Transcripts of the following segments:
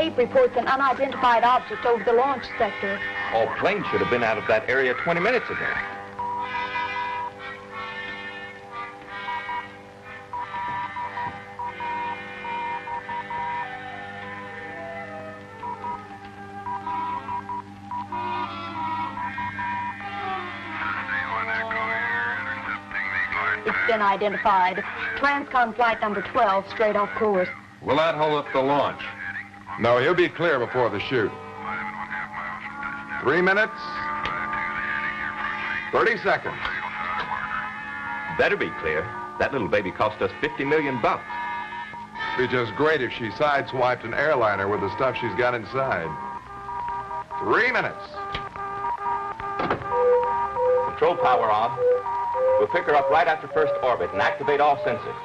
tape reports an unidentified object over the launch sector. All planes should have been out of that area 20 minutes ago. It's been identified. Transcon flight number 12, straight off course. Will that hold up the launch? No, he'll be clear before the shoot. 3 minutes. 30 seconds. Better be clear. That little baby cost us $50 million. Be just great if she sideswiped an airliner with the stuff she's got inside. 3 minutes. Control power on. We'll pick her up right after first orbit and activate all sensors.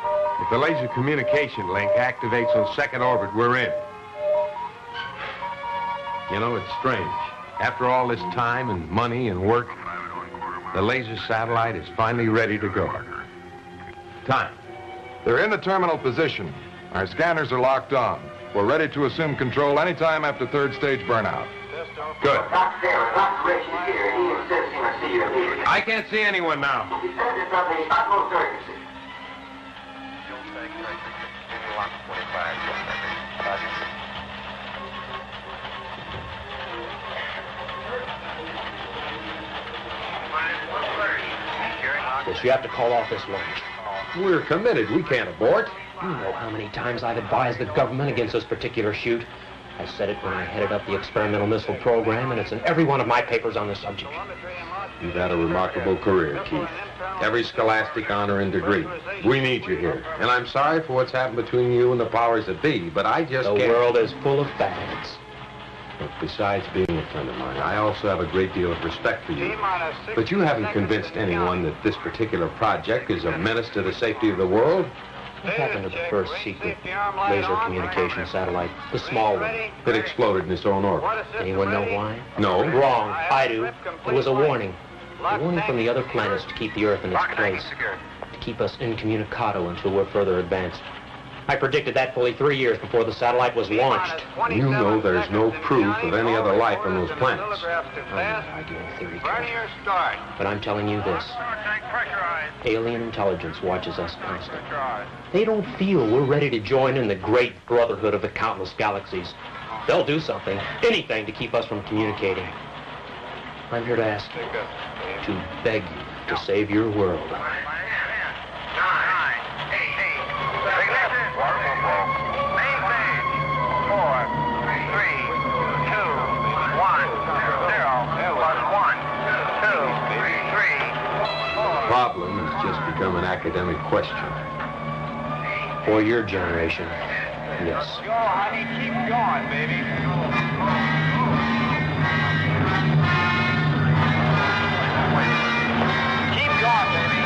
If the laser communication link activates on second orbit, we're in. You know, it's strange. After all this time and money and work, the laser satellite is finally ready to go. Time. They're in the terminal position. Our scanners are locked on. We're ready to assume control anytime after third stage burnout. Good. Dr. Taylor, Dr. Rich is here. He insists he must see you immediately. I can't see anyone now. He says it's of the utmost urgency. Guess you have to call off this launch. We're committed. We can't abort. You know how many times I've advised the government against this particular shoot. I said it when I headed up the experimental missile program, and it's in every one of my papers on the subject. You've had a remarkable career, Keith. Every scholastic honor and degree. We need you here. And I'm sorry for what's happened between you and the powers that be, but I just can't. The world is full of fads. Look, besides being a friend of mine, I also have a great deal of respect for you. But you haven't convinced anyone that this particular project is a menace to the safety of the world. What happened to the first secret laser communication satellite? The small one. It exploded in its own orbit. Anyone know why? No. Wrong. I do. It was a warning. A warning from the other planets to keep the Earth in its place. To keep us incommunicado until we're further advanced. I predicted that fully 3 years before the satellite was launched. You know there's no proof of any other life on those planets. I'm not arguing theory, Kurt. But I'm telling you this. Alien intelligence watches us constantly. They don't feel we're ready to join in the great brotherhood of the countless galaxies. They'll do something, anything, to keep us from communicating. I'm here to ask you, to beg you to save your world. The problem has just become an academic question. For your generation, yes. Go, honey, keep going, baby. Keep going, baby.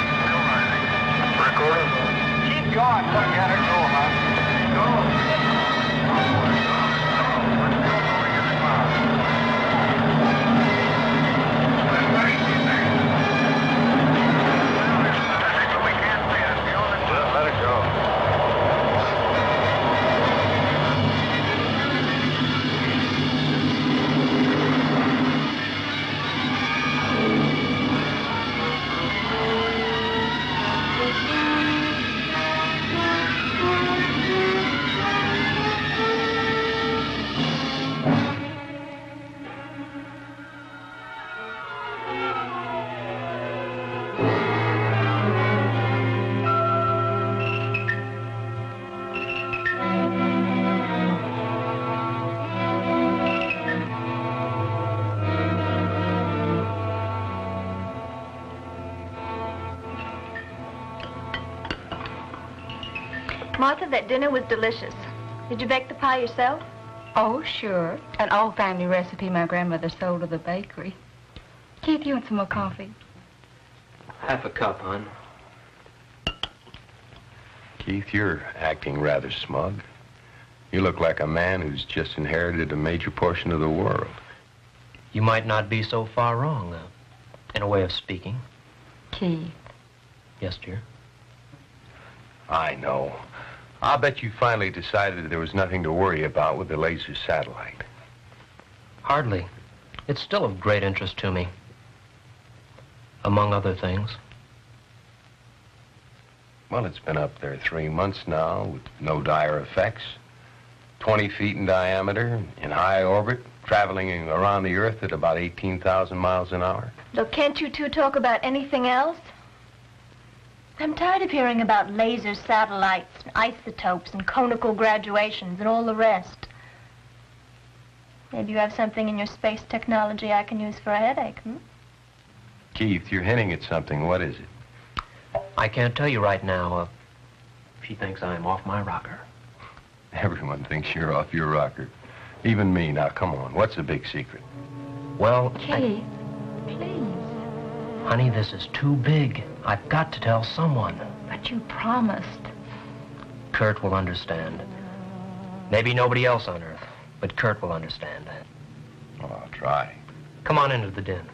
Recorder. Keep going. Look at her go, huh? Go. Let it go. Martha, that dinner was delicious. Did you bake the pie yourself? Oh, sure. An old family recipe my grandmother sold to the bakery. Keith, you want some more coffee? Half a cup, hon. Keith, you're acting rather smug. You look like a man who's just inherited a major portion of the world. You might not be so far wrong, in a way of speaking. Keith. Yes, dear. I know. I'll bet you finally decided there was nothing to worry about with the laser satellite. Hardly. It's still of great interest to me. Among other things. Well, it's been up there 3 months now with no dire effects. 20 feet in diameter, in high orbit, traveling around the Earth at about 18,000 miles an hour. Look, can't you two talk about anything else? I'm tired of hearing about laser satellites, and isotopes, and conical graduations, and all the rest. Maybe you have something in your space technology I can use for a headache, hmm? Keith, you're hinting at something. What is it? I can't tell you right now. She thinks I'm off my rocker. Everyone thinks you're off your rocker. Even me. Now, come on. What's the big secret? Well, Keith, please. honey, this is too big. I've got to tell someone. But you promised. Kurt will understand. Maybe nobody else on Earth, but Kurt will understand. Oh, I'll try. Come on into the den.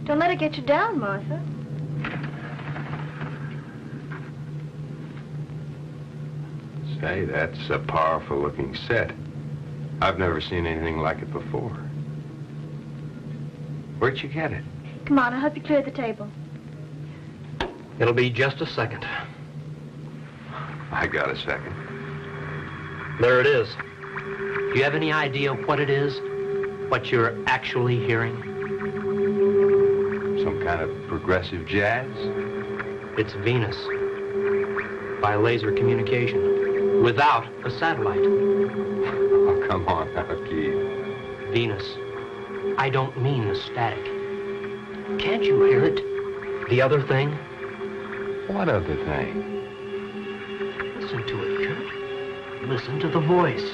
Don't let it get you down, Martha. Say, that's a powerful looking set. I've never seen anything like it before. Where'd you get it? Come on, I'll help you clear the table. It'll be just a second. I got a second. There it is. Do you have any idea what it is? What you're actually hearing? Some kind of progressive jazz? It's Venus. By laser communication. Without a satellite. Oh, come on now, Keith. Venus. I don't mean the static. Can't you hear it? The other thing? What other thing? Listen to it, Kurt. Listen to the voice.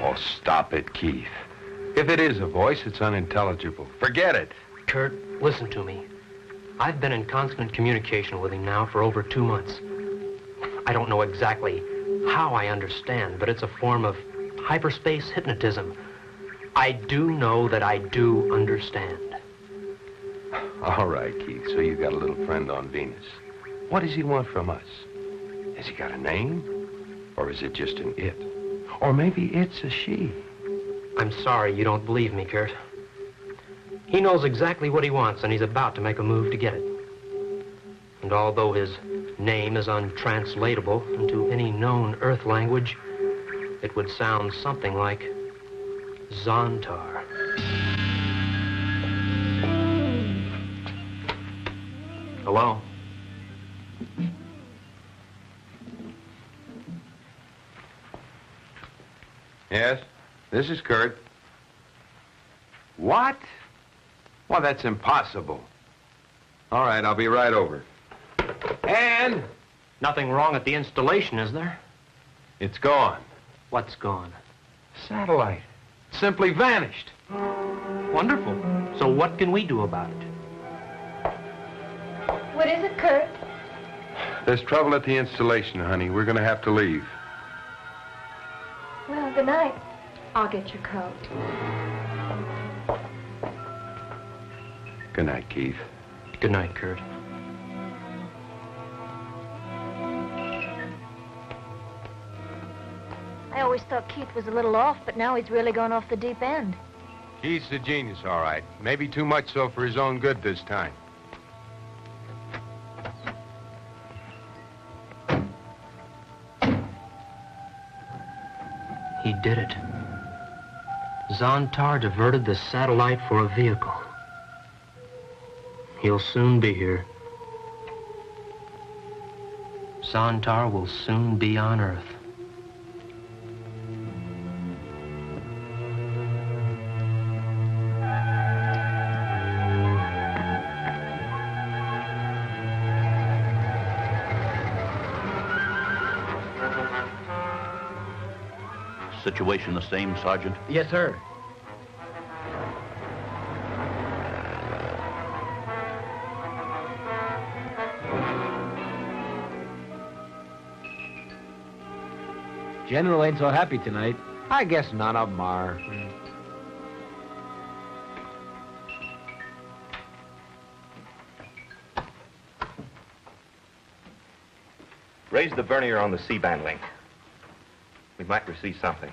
Oh, stop it, Keith. If it is a voice, it's unintelligible. Forget it. Kurt, listen to me. I've been in constant communication with him now for over 2 months. I don't know exactly how I understand, but it's a form of hyperspace hypnotism. I do know that I do understand. All right, Keith, so you got a little friend on Venus. What does he want from us? Has he got a name? Or is it just an it? Or maybe it's a she? I'm sorry you don't believe me, Kurt. He knows exactly what he wants, and he's about to make a move to get it. And although his name is untranslatable into any known Earth language, it would sound something like Zontar. Hello? Yes? This is Kurt. What? Well, that's impossible. All right, I'll be right over. And Nothing wrong at the installation, is there? it's gone. What's gone? Satellite. Simply vanished. Wonderful. So what can we do about it? What is it, Kurt? There's trouble at the installation, honey. We're going to have to leave. Well, good night. I'll get your coat. Good night, Keith. Good night, Kurt. I always thought Keith was a little off, but now he's really gone off the deep end. Keith's a genius, all right. Maybe too much so for his own good this time. He did it. Zontar diverted the satellite for a vehicle. He'll soon be here. Zontar will soon be on Earth. Situation the same, Sergeant? Yes, sir. General ain't so happy tonight. I guess none of them are. Raise the vernier on the C-band link. We might receive something.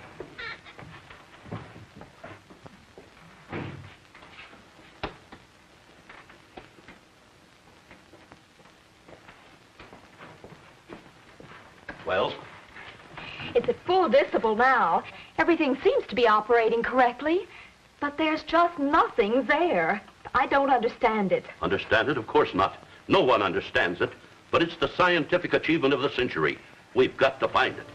Well? It's at full decibel now. Everything seems to be operating correctly, but there's just nothing there. I don't understand it. Understand it? Of course not. No one understands it, but it's the scientific achievement of the century. We've got to find it.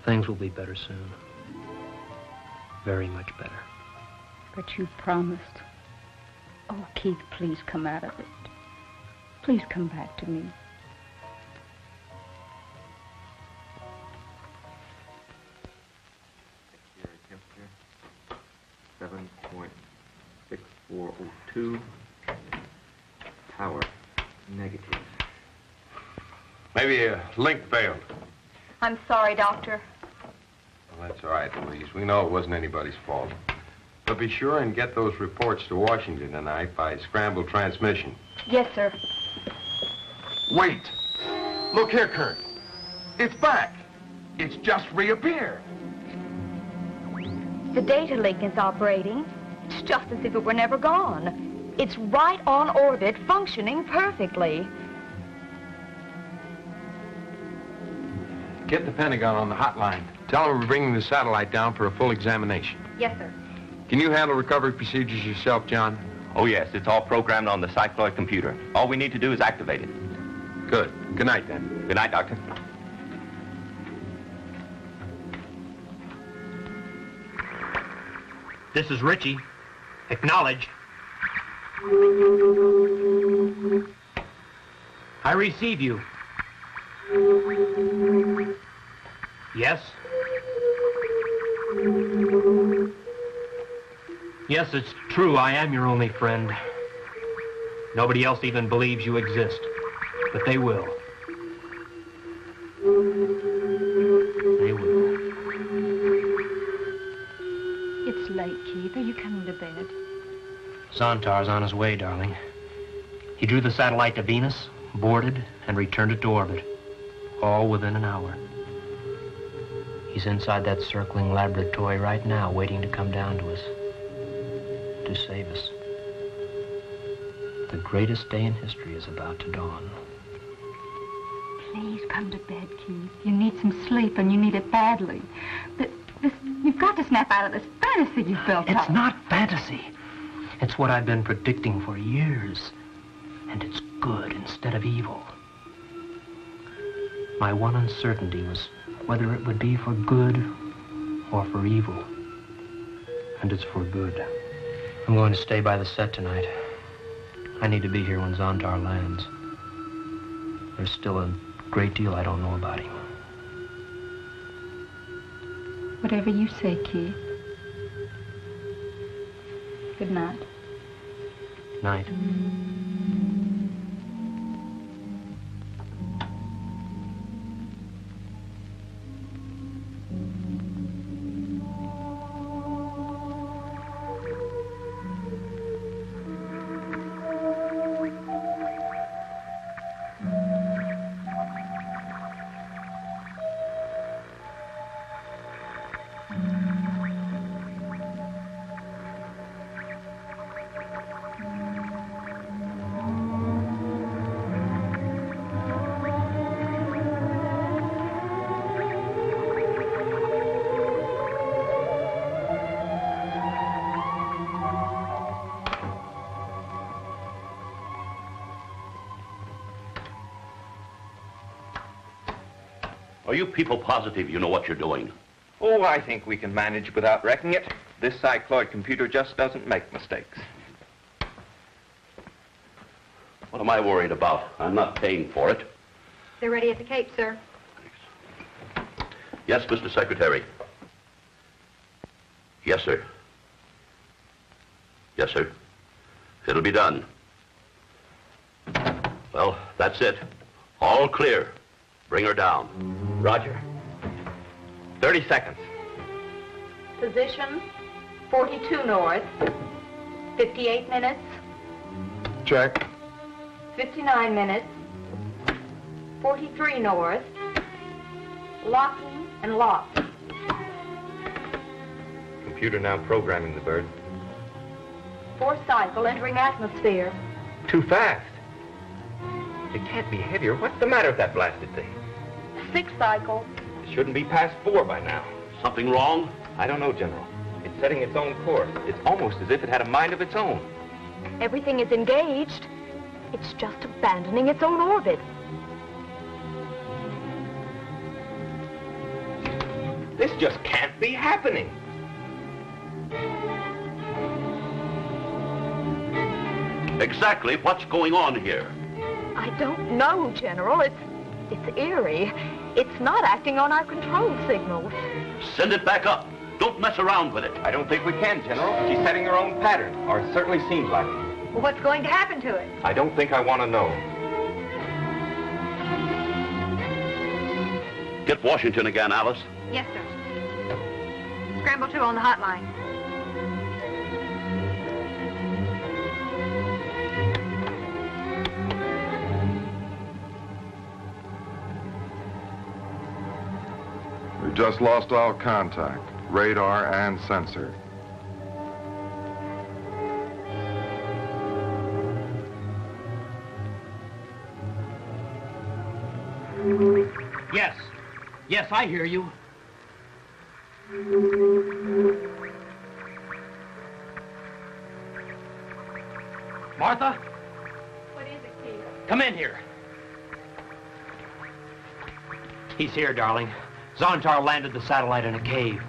Things will be better soon. Very much better. But you promised. Oh, Keith, please come out of it. Please come back to me. Temperature 7.6402. Power negative. Maybe a link failed. I'm sorry, Doctor. Well, that's all right, Louise. We know it wasn't anybody's fault. But be sure and get those reports to Washington tonight by scrambled transmission. Yes, sir. Wait. Look here, Kurt. It's back. It's just reappeared. The data link is operating. It's just as if it were never gone. It's right on orbit, functioning perfectly. Get the Pentagon on the hotline. Tell them we're bringing the satellite down for a full examination. Yes, sir. Can you handle recovery procedures yourself, John? Oh, yes. It's all programmed on the cycloid computer. All we need to do is activate it. Good. Good night, then. Good night, Doctor. This is Richie. Acknowledge. I receive you. Yes? Yes, it's true. I am your only friend. Nobody else even believes you exist. But they will. They will. It's late, Keith. Are you coming to bed? Zontar's on his way, darling. He drew the satellite to Venus, boarded, and returned it to orbit. All within an hour. He's inside that circling laboratory right now, waiting to come down to us. To save us. The greatest day in history is about to dawn. Please come to bed, Keith. You need some sleep, and you need it badly. You've got to snap out of this fantasy you've built up. It's not fantasy. It's what I've been predicting for years. And it's good instead of evil. My one uncertainty was whether it would be for good or for evil. And it's for good. I'm going to stay by the set tonight. I need to be here when Zontar lands. There's still a great deal I don't know about him. Whatever you say, Keith. Good night. Night. Are you people positive you know what you're doing? Oh, I think we can manage without wrecking it. This cycloid computer just doesn't make mistakes. What am I worried about? I'm not paying for it. They're ready at the Cape, sir. Yes, Mr. Secretary. Yes, sir. Yes, sir. It'll be done. Well, that's it. All clear. Bring her down. Roger. 30 seconds. Position 42 north. 58 minutes. Check. 59 minutes. 43 north. Locking and locked. Computer now programming the bird. 4th cycle entering atmosphere. Too fast. It can't be heavier. What's the matter with that blasted thing? 6th cycle. It shouldn't be past 4 by now. Something wrong? I don't know, General. It's setting its own course. It's almost as if it had a mind of its own. Everything is engaged. It's just abandoning its own orbit. This just can't be happening. Exactly what's going on here? I don't know, General. It's eerie. It's not acting on our control signals. Send it back up. Don't mess around with it. I don't think we can, General. She's setting her own pattern, or it certainly seems like it. Well, what's going to happen to it? I don't think I want to know. Get Washington again, Alice. Yes, sir. Scramble 2 on the hotline. We just lost all contact, radar and sensor. Yes. Yes, I hear you. Martha? What is it, Keith? Come in here. He's here, darling. Zontar landed the satellite in a cave.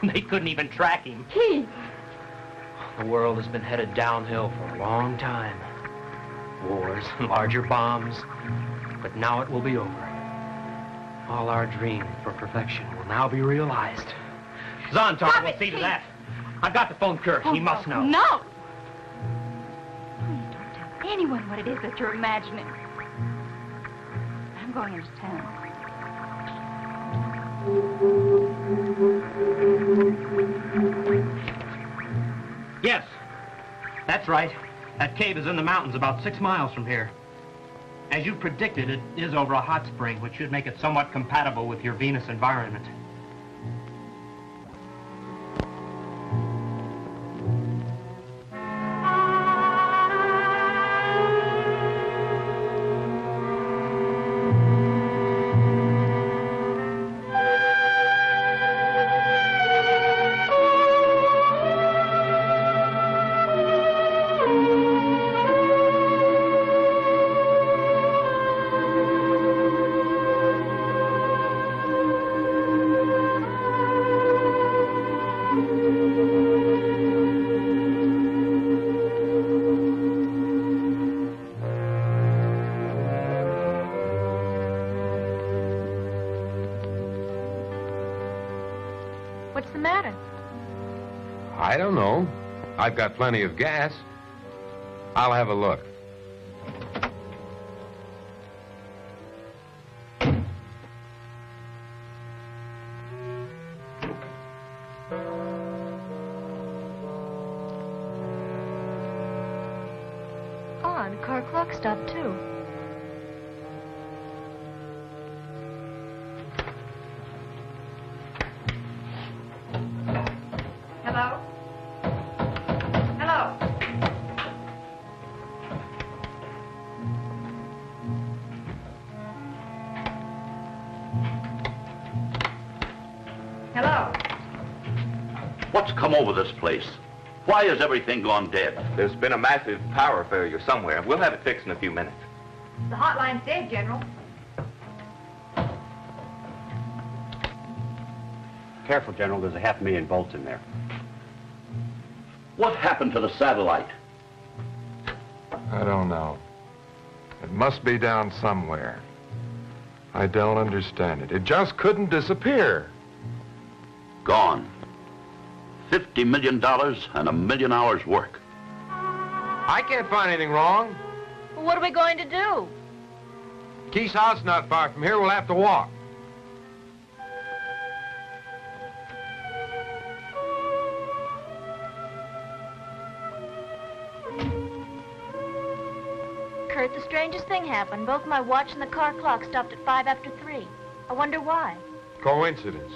They couldn't even track him. Keith! The world has been headed downhill for a long time. Wars and larger bombs. But now it will be over. All our dreams for perfection will now be realized. Zontar will see to that. I've got to phone Kirk. He must know. No! Please don't tell anyone what it is that you're imagining. I'm going into town. Yes, that's right. That cave is in the mountains about 6 miles from here. As you predicted, it is over a hot spring, which should make it somewhat compatible with your Venus environment. What's the matter? I don't know. I've got plenty of gas. I'll have a look. Odd, car clock stopped too. Hello? Hello? Hello? What's come over this place? Why has everything gone dead? There's been a massive power failure somewhere. We'll have it fixed in a few minutes. The hotline's dead, General. Careful, General. There's a 500,000 volts in there. What happened to the satellite? I don't know. It must be down somewhere. I don't understand it. It just couldn't disappear. Gone. $50 million and 1,000,000 hours work. I can't find anything wrong. Well, what are we going to do? Keith's house not far from here. We'll have to walk. Kurt, the strangest thing happened. Both my watch and the car clock stopped at 5 after 3. I wonder why. Coincidence.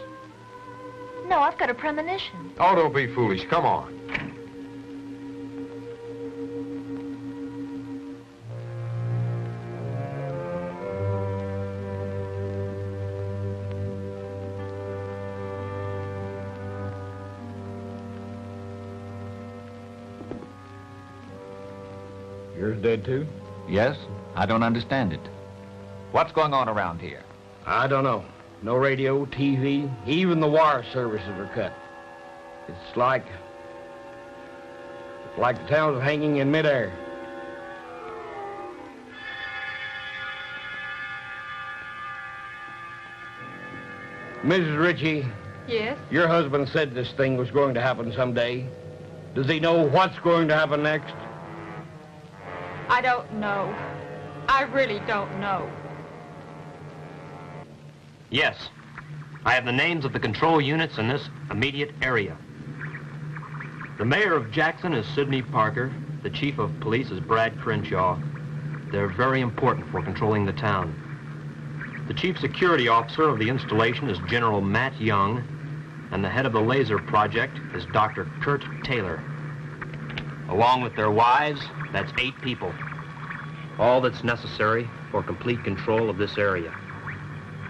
No, I've got a premonition. Oh, don't be foolish. Come on. Yours dead, too? Yes, I don't understand it. What's going on around here? I don't know. No radio, TV, even the wire services are cut. It's like the town's hanging in midair. Mrs. Ritchie. Yes? Your husband said this thing was going to happen someday. Does he know what's going to happen next? I don't know. I really don't know. Yes. I have the names of the control units in this immediate area. The mayor of Jackson is Sidney Parker. The chief of police is Brad Crenshaw. They're very important for controlling the town. The chief security officer of the installation is General Matt Young, and the head of the laser project is Dr. Kurt Taylor. Along with their wives, that's 8 people. All that's necessary for complete control of this area.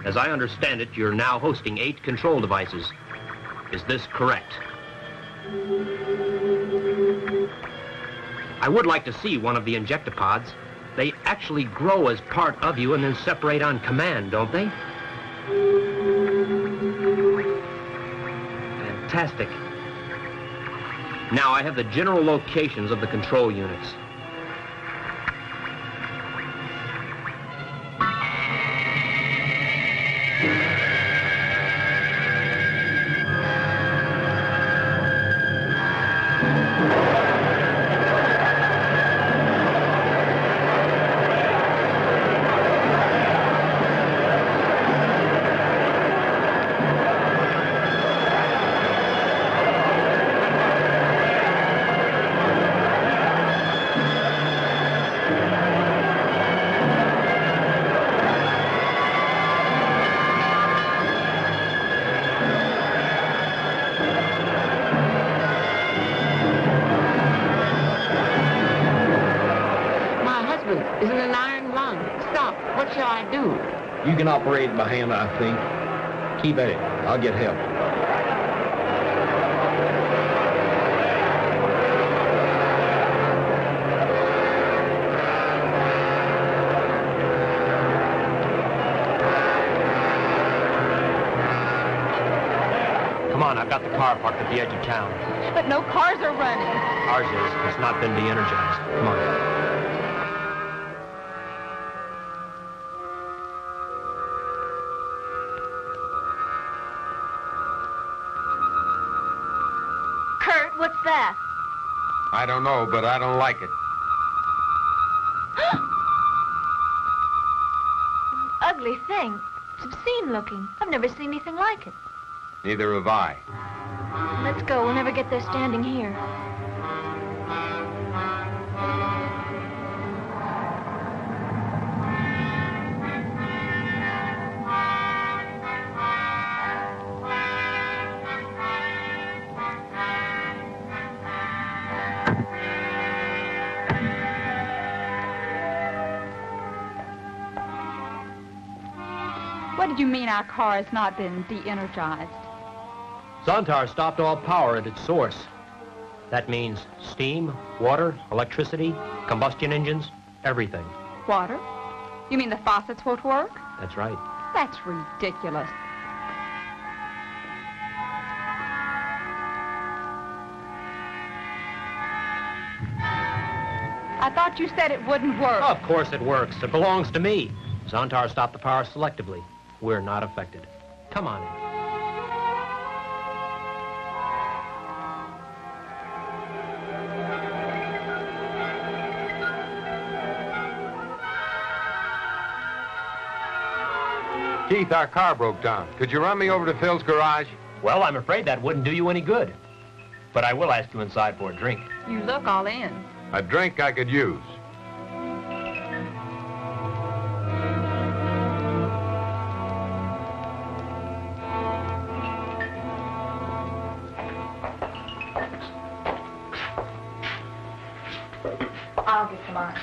As I understand it, you're now hosting 8 control devices. Is this correct? I would like to see one of the injectopods. They actually grow as part of you and then separate on command, don't they? Fantastic. Now I have the general locations of the control units. You can operate it by hand, I think. Keep at it. I'll get help. Come on, I've got the car parked at the edge of town. But no cars are running. Ours is. It's not been de-energized. Come on. What's that? I don't know, but I don't like it. Ugly thing. It's obscene looking. I've never seen anything like it. Neither have I. Let's go. We'll never get there standing here. What did you mean our car has not been de-energized? Zontar stopped all power at its source. That means steam, water, electricity, combustion engines, everything. Water? You mean the faucets won't work? That's right. That's ridiculous. I thought you said it wouldn't work. Of course it works. It belongs to me. Zontar stopped the power selectively. We're not affected. Come on in. Keith, our car broke down. Could you run me over to Phil's garage? Well, I'm afraid that wouldn't do you any good. But I will ask you inside for a drink. You look all in. A drink I could use. I'll get some ice.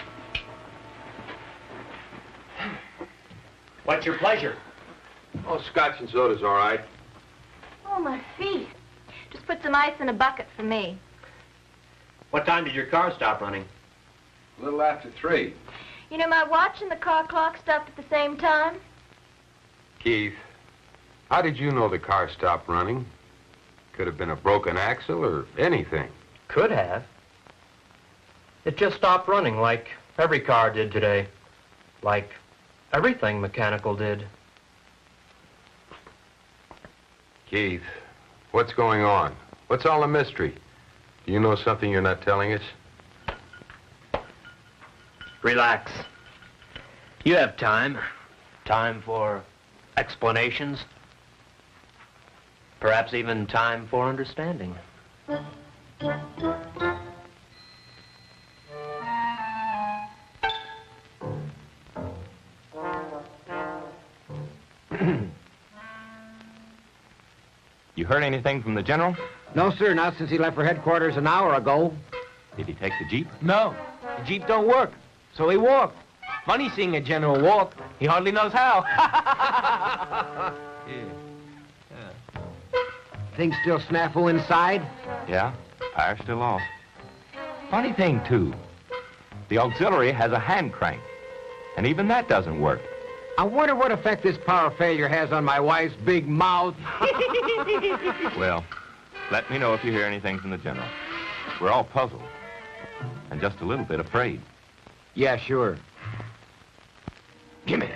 What's your pleasure? Oh, scotch and soda's all right. Oh, my feet. Just put some ice in a bucket for me. What time did your car stop running? A little after 3. You know, my watch and the car clock stopped at the same time. Keith, how did you know the car stopped running? Could have been a broken axle or anything. Could have. It just stopped running like every car did today. Like everything mechanical did. Keith, what's going on? What's all the mystery? Do you know something you're not telling us? Relax. You have time. Time for explanations. Perhaps even time for understanding. You heard anything from the general? No, sir, not since he left for headquarters an hour ago. Did he take the Jeep? No, the Jeep don't work, so he walked. Funny seeing a general walk. He hardly knows how. Things still snafu inside? Yeah, power's still off. Funny thing, too. The auxiliary has a hand crank, and even that doesn't work. I wonder what effect this power failure has on my wife's big mouth. Well, let me know if you hear anything from the general. We're all puzzled, and just a little bit afraid. Yeah, sure. Gimme.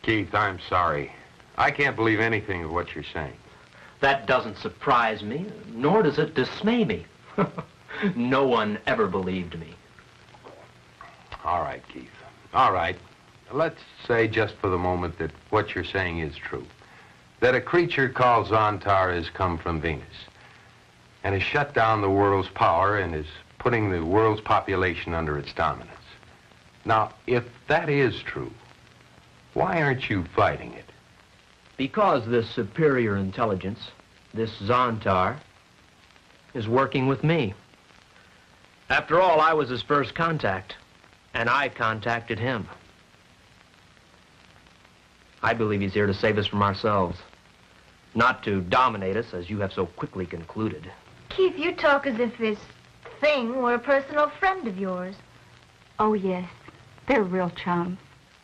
Keith, I'm sorry. I can't believe anything of what you're saying. That doesn't surprise me, nor does it dismay me. No one ever believed me. All right, Keith. All right. Let's say just for the moment that what you're saying is true. That a creature called Zontar has come from Venus and has shut down the world's power and is putting the world's population under its dominance. Now, if that is true, why aren't you fighting it? Because this superior intelligence, this Zontar, is working with me. After all, I was his first contact, and I contacted him. I believe he's here to save us from ourselves, not to dominate us, as you have so quickly concluded. Keith, you talk as if this thing were a personal friend of yours. Oh, yes. They're real chums.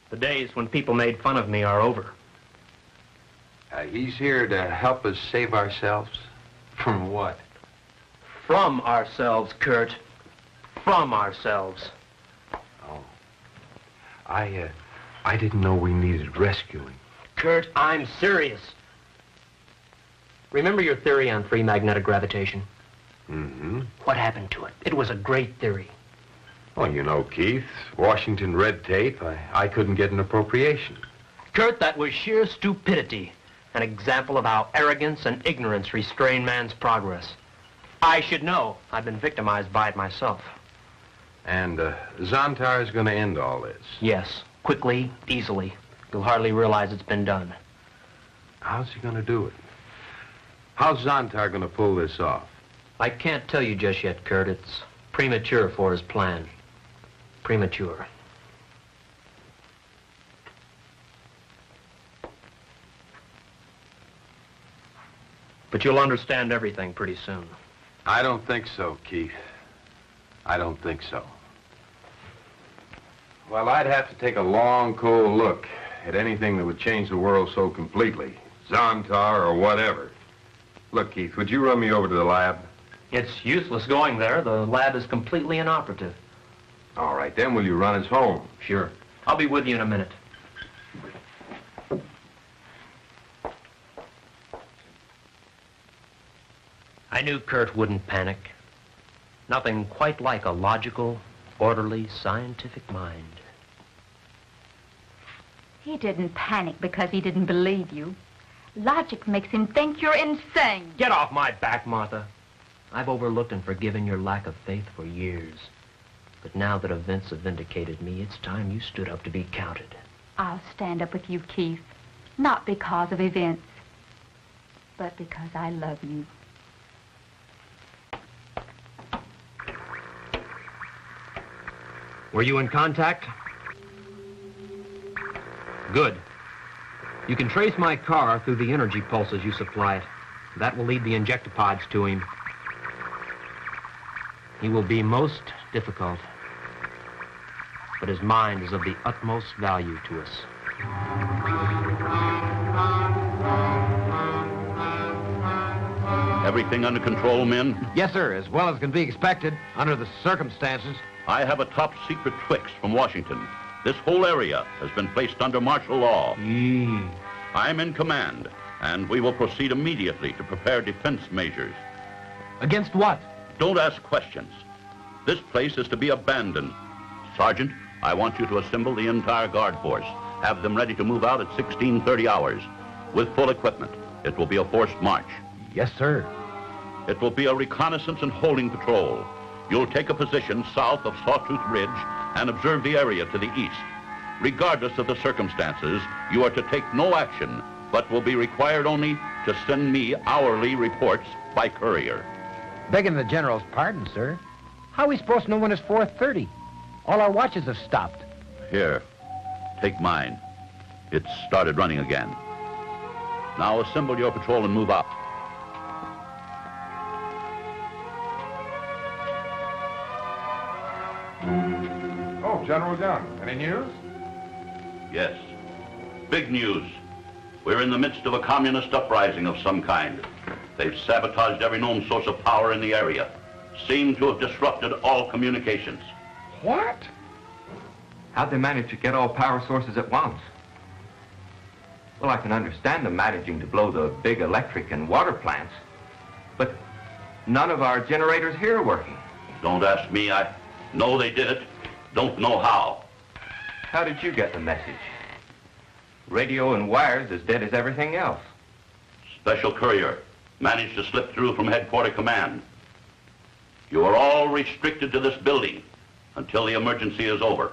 The days when people made fun of me are over. He's here to help us save ourselves. From what? From ourselves, Kurt. From ourselves. Oh. I didn't know we needed rescuing. Kurt, I'm serious. Remember your theory on free magnetic gravitation? Mm-hmm. What happened to it? It was a great theory. Well, you know, Keith, Washington red tape, I couldn't get an appropriation. Kurt, that was sheer stupidity. An example of how arrogance and ignorance restrain man's progress. I should know. I've been victimized by it myself. And Zontar is going to end all this? Yes, quickly, easily. You'll hardly realize it's been done. How's he going to do it? How's Zontar going to pull this off? I can't tell you just yet, Kurt. It's premature for his plan. Premature. But you'll understand everything pretty soon. I don't think so, Keith. I don't think so. Well, I'd have to take a long, cold look at anything that would change the world so completely. Zontar or whatever. Look, Keith, would you run me over to the lab? It's useless going there. The lab is completely inoperative. All right, then will you run us home? Sure. I'll be with you in a minute. I knew Kurt wouldn't panic. Nothing quite like a logical, orderly, scientific mind. He didn't panic because he didn't believe you. Logic makes him think you're insane. Get off my back, Martha. I've overlooked and forgiven your lack of faith for years. But now that events have vindicated me, it's time you stood up to be counted. I'll stand up with you, Keith. Not because of events, but because I love you. Were you in contact? Good. You can trace my car through the energy pulses you supply it. That will lead the injectopods to him. He will be most difficult, but his mind is of the utmost value to us. Everything under control, men? Yes, sir, as well as can be expected under the circumstances. I have a top-secret fix from Washington. This whole area has been placed under martial law. I'm in command, and we will proceed immediately to prepare defense measures. Against what? Don't ask questions. This place is to be abandoned. Sergeant, I want you to assemble the entire guard force. Have them ready to move out at 16:30 hours. With full equipment. It will be a forced march. Yes, sir. It will be a reconnaissance and holding patrol. You'll take a position south of Sawtooth Ridge and observe the area to the east. Regardless of the circumstances, you are to take no action, but will be required only to send me hourly reports by courier. Begging the General's pardon, sir. How are we supposed to know when it's 4:30? All our watches have stopped. Here, take mine. It's started running again. Now assemble your patrol and move out. Oh, General Gunn, any news? Yes. Big news. We're in the midst of a communist uprising of some kind. They've sabotaged every known source of power in the area. Seem to have disrupted all communications. What? How'd they manage to get all power sources at once? Well, I can understand them managing to blow the big electric and water plants, but none of our generators here are working. Don't ask me. I know they did it. Don't know how. How did you get the message? Radio and wires as dead as everything else. Special courier. Managed to slip through from headquarter command. You are all restricted to this building until the emergency is over.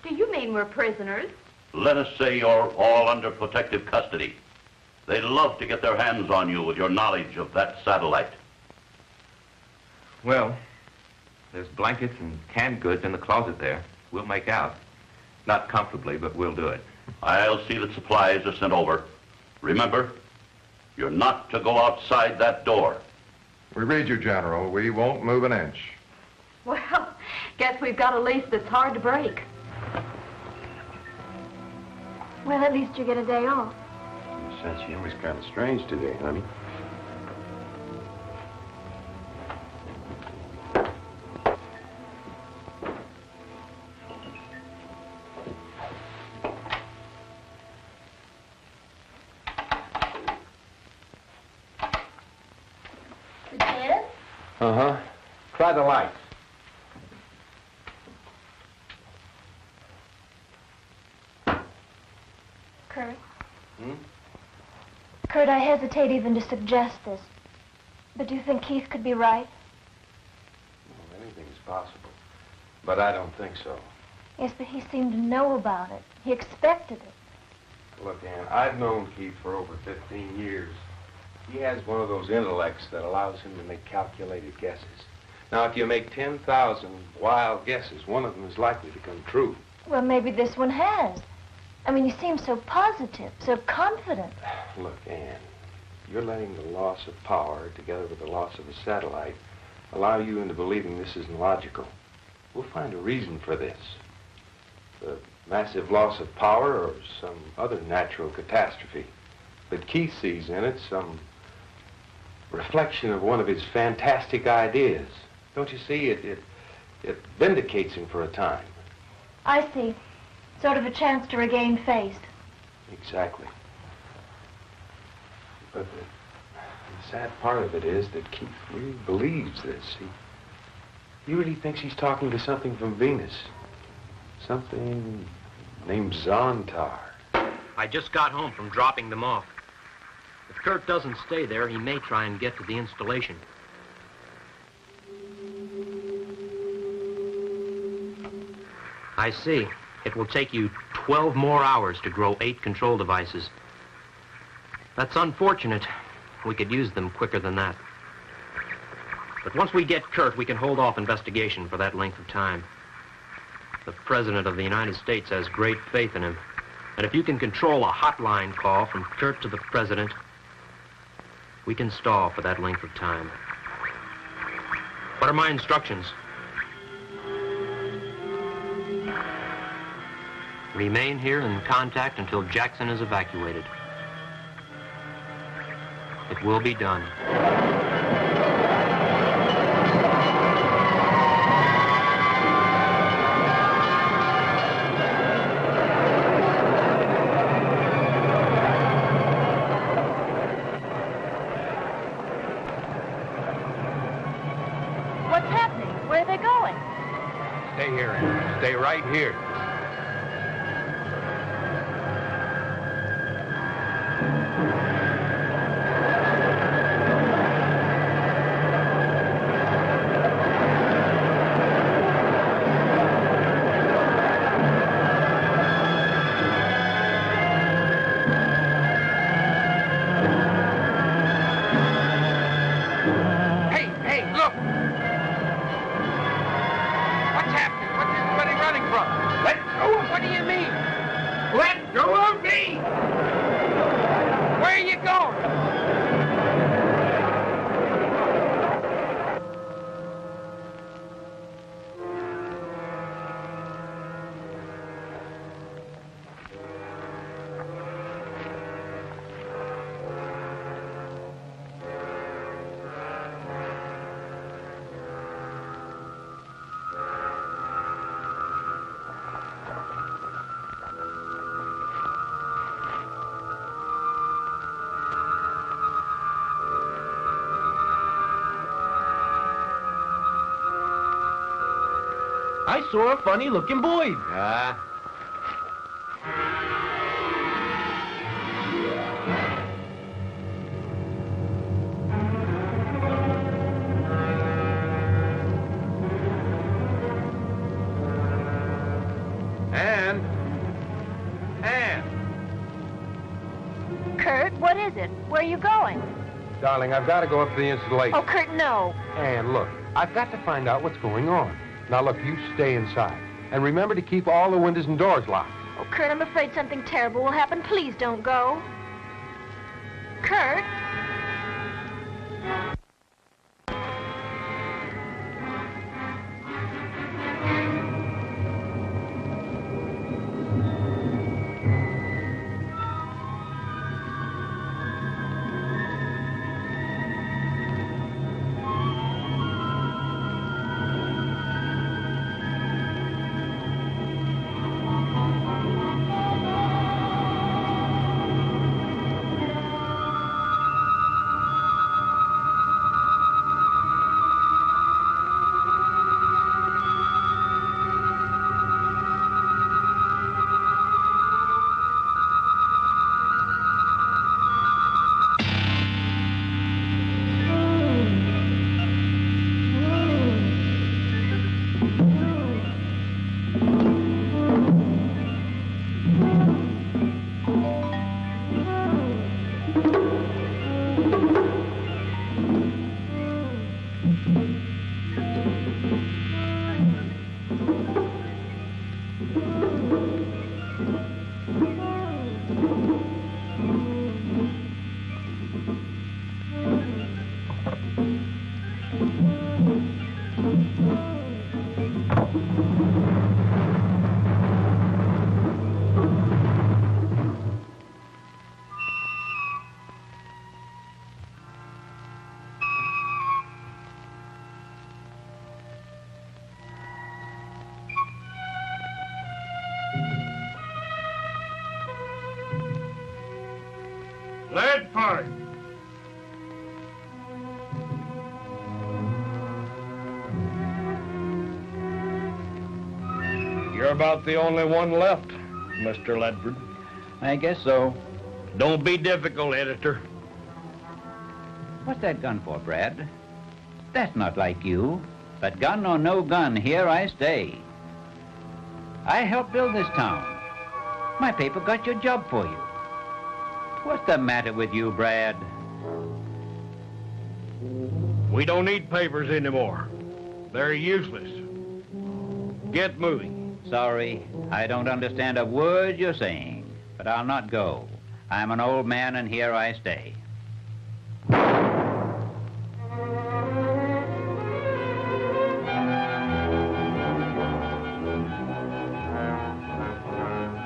Do you mean we're prisoners? Let us say you're all under protective custody. They'd love to get their hands on you with your knowledge of that satellite. Well, there's blankets and canned goods in the closet there. We'll make out. Not comfortably, but we'll do it. I'll see that supplies are sent over. Remember, you're not to go outside that door. We read you, General. We won't move an inch. Well, guess we've got a lease that's hard to break. Well, at least you get a day off. In a sense, you know, it's kind of strange today, honey. Uh-huh. Try the lights. Kurt. Hmm? Kurt, I hesitate even to suggest this. But do you think Keith could be right? Well, anything is possible. But I don't think so. Yes, but he seemed to know about it. He expected it. Look, Ann, I've known Keith for over 15 years. He has one of those intellects that allows him to make calculated guesses. Now, if you make 10,000 wild guesses, one of them is likely to come true. Well, maybe this one has. I mean, he seems so positive, so confident. Look, Ann, you're letting the loss of power, together with the loss of the satellite, allow you into believing this isn't logical. We'll find a reason for this. The massive loss of power or some other natural catastrophe. But Keith sees in it some reflection of one of his fantastic ideas. Don't you see? It vindicates him for a time. I see. Sort of a chance to regain faith. Exactly. But the sad part of it is that Keith really believes this. He really thinks he's talking to something from Venus. Something named Zontar. I just got home from dropping them off. If Kurt doesn't stay there, he may try and get to the installation. I see. It will take you 12 more hours to grow 8 control devices. That's unfortunate. We could use them quicker than that. But once we get Kurt, we can hold off investigation for that length of time. The President of the United States has great faith in him. And if you can control a hotline call from Kurt to the President, we can stall for that length of time. What are my instructions? Remain here in contact until Jackson is evacuated. It will be done. What's happening? Where are they going? Stay here, Ann. Stay right here. I saw a funny-looking boy. is it? Where are you going? Darling, I've got to go up to the installation. Oh, Kurt, no. And look, I've got to find out what's going on. Now, look, you stay inside. And remember to keep all the windows and doors locked. Oh, Kurt, I'm afraid something terrible will happen. Please don't go. Kurt? Lead pipe. You're about the only one left, Mr. Ledford. I guess so. Don't be difficult, editor. What's that gun for, Brad? That's not like you. But gun or no gun, here I stay. I helped build this town. My paper got your job for you. What's the matter with you, Brad? We don't need papers anymore. They're useless. Get moving. Sorry, I don't understand a word you're saying, but I'll not go. I'm an old man, and here I stay.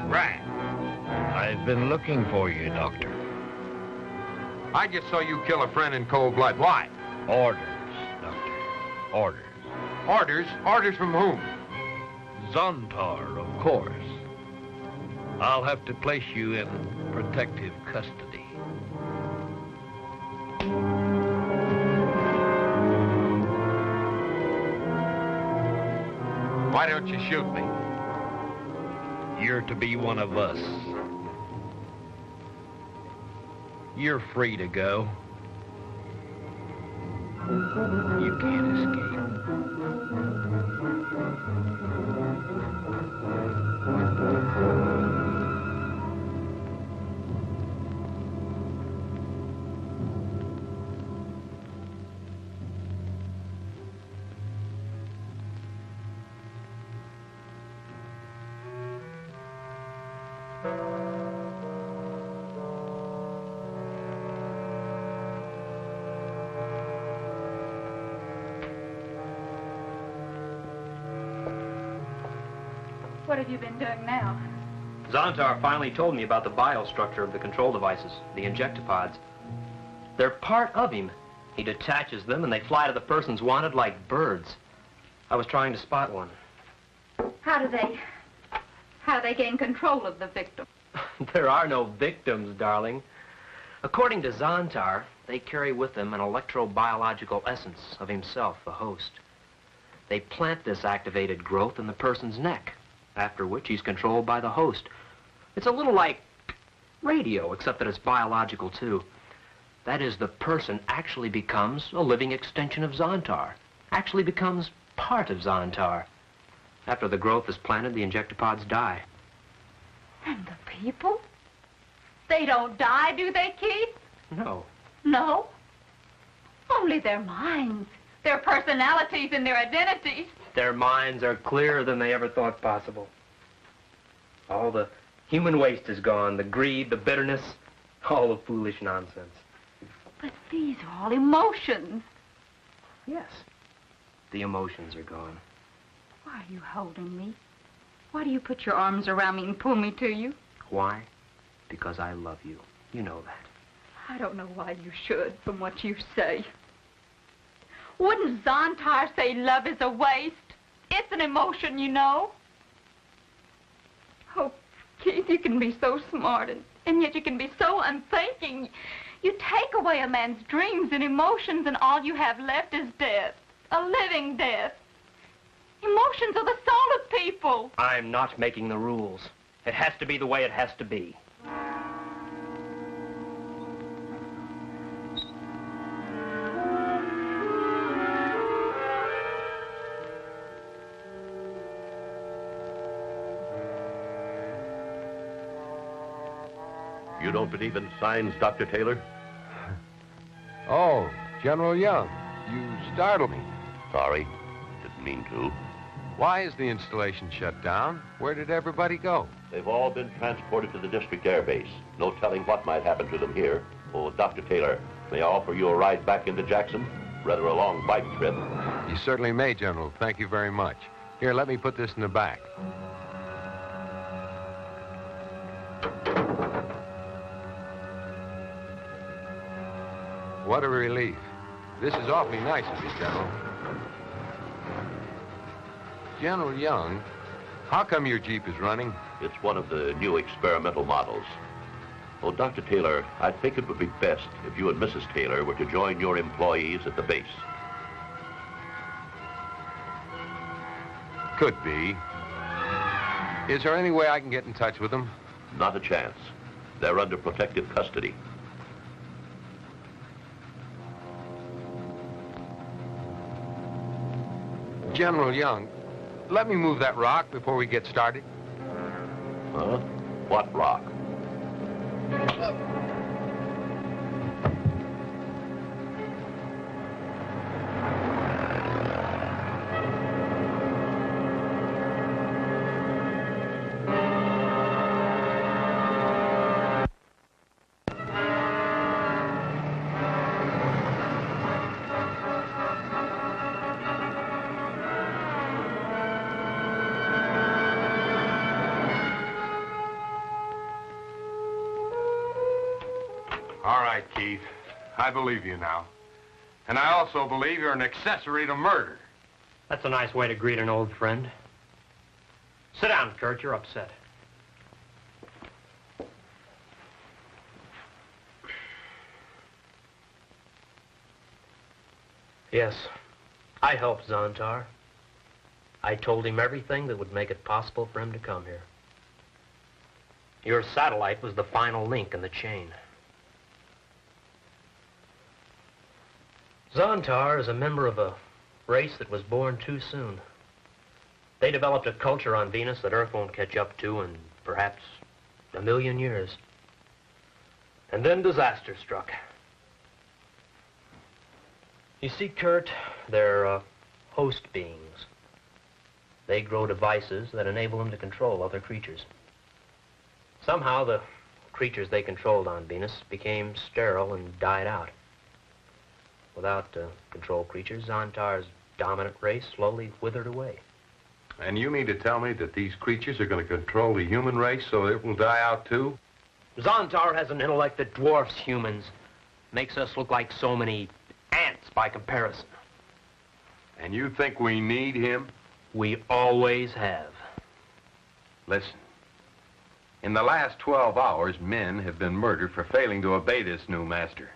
Right. I've been looking for you, Doctor. I just saw you kill a friend in cold blood. Why? Orders, Doctor. Orders. Orders? Orders from whom? Zontar, of course. I'll have to place you in protective custody. Why don't you shoot me? You're to be one of us. You're free to go. You can't escape. What have you been doing now? Zontar finally told me about the biostructure of the control devices, the injectopods. They're part of him. He detaches them and they fly to the persons wanted like birds. I was trying to spot one. How do they gain control of the victim? There are no victims, darling. According to Zontar, they carry with them an electrobiological essence of himself, the host. They plant this activated growth in the person's neck, after which he's controlled by the host. It's a little like radio, except that it's biological, too. That is, the person actually becomes a living extension of Zontar, actually becomes part of Zontar. After the growth is planted, the injectopods die. And the people? They don't die, do they, Keith? No. No? Only their minds, their personalities, and their identities. Their minds are clearer than they ever thought possible. All the human waste is gone, the greed, the bitterness, all the foolish nonsense. But these are all emotions. Yes, the emotions are gone. Why are you holding me? Why do you put your arms around me and pull me to you? Why? Because I love you. You know that. I don't know why you should, from what you say. Wouldn't Zontar say love is a waste? It's an emotion, you know. Oh, Keith, you can be so smart, and yet you can be so unthinking. You take away a man's dreams and emotions, and all you have left is death. A living death. Emotions are the soul of people. I'm not making the rules. It has to be the way it has to be. You don't believe in signs, Dr. Taylor? Oh, General Young, you startled me. Sorry, didn't mean to. Why is the installation shut down? Where did everybody go? They've all been transported to the district air base. No telling what might happen to them here. Oh, Dr. Taylor, may I offer you a ride back into Jackson? Rather a long bike trip. You certainly may, General. Thank you very much. Here, let me put this in the back. What a relief. This is awfully nice of you, General. General Young, how come your Jeep is running? It's one of the new experimental models. Oh, Dr. Taylor, I think it would be best if you and Mrs. Taylor were to join your employees at the base. Could be. Is there any way I can get in touch with them? Not a chance. They're under protective custody. General Young, let me move that rock before we get started. Huh? What rock? All right, Keith. I believe you now. And I also believe you're an accessory to murder. That's a nice way to greet an old friend. Sit down, Kurt. You're upset. Yes, I helped Zontar. I told him everything that would make it possible for him to come here. Your satellite was the final link in the chain. Zontar is a member of a race that was born too soon. They developed a culture on Venus that Earth won't catch up to in perhaps 1,000,000 years. And then disaster struck. You see, Kurt, they're host beings. They grow devices that enable them to control other creatures. Somehow the creatures they controlled on Venus became sterile and died out. Without control creatures, Zontar's dominant race slowly withered away. And you mean to tell me that these creatures are going to control the human race so it will die out too? Zontar has an intellect that dwarfs humans. Makes us look like so many ants by comparison. And you think we need him? We always have. Listen. In the last 12 hours, men have been murdered for failing to obey this new master.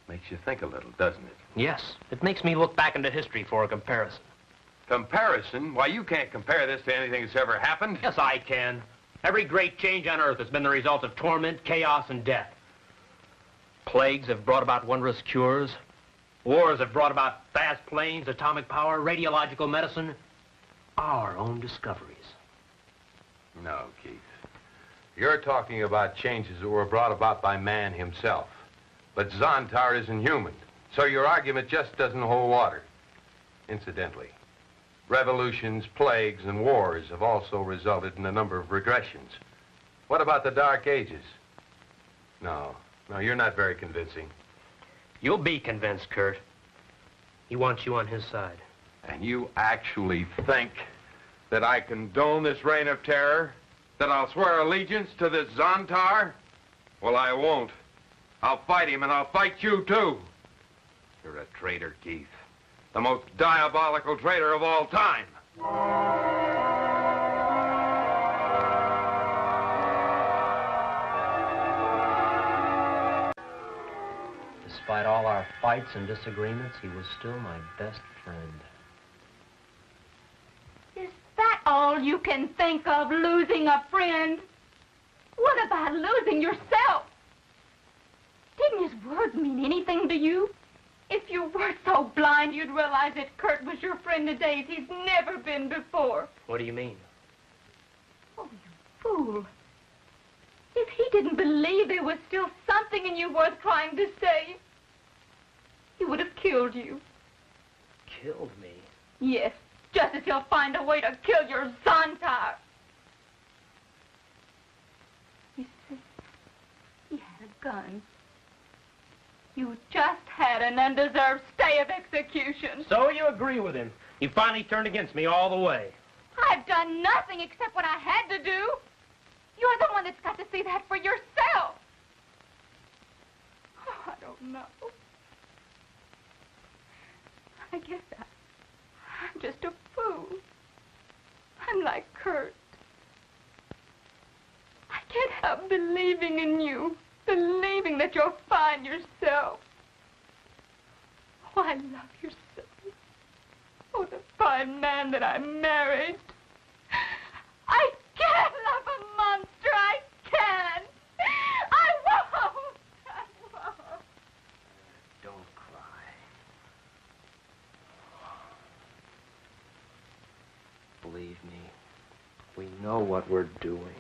Makes you think a little, doesn't it? Yes, it makes me look back into history for a comparison. Comparison? Why, you can't compare this to anything that's ever happened. Yes, I can. Every great change on Earth has been the result of torment, chaos, and death. Plagues have brought about wondrous cures. Wars have brought about fast planes, atomic power, radiological medicine. Our own discoveries. No, Keith. You're talking about changes that were brought about by man himself. But Zontar isn't human, so your argument just doesn't hold water. Incidentally, revolutions, plagues, and wars have also resulted in a number of regressions. What about the Dark Ages? No, you're not very convincing. You'll be convinced, Kurt. He wants you on his side. And you actually think that I condone this reign of terror? That I'll swear allegiance to this Zontar? Well, I won't. I'll fight him, and I'll fight you, too. You're a traitor, Keith. The most diabolical traitor of all time. Despite all our fights and disagreements, he was still my best friend. Is that all you can think of, losing a friend? What about losing yourself? Didn't his words mean anything to you? If you were so blind, you'd realize that Kurt was your friend in days he's never been before. What do you mean? Oh, you fool. If he didn't believe there was still something in you worth trying to save, he would have killed you. Killed me? Yes, just as he'll find a way to kill your Zontar. You see, he had a gun. You just had an undeserved stay of execution. So you agree with him. You finally turned against me all the way. I've done nothing except what I had to do. You're the one that's got to see that for yourself. Oh, I don't know. I guess I'm just a fool. I'm like Kurt. I can't help believing in you, believing that you'll find yourself. Oh, I love you so. Oh, the fine man that I married. I can't love a monster. I can't. I won't. I won't. Don't cry. Believe me, we know what we're doing.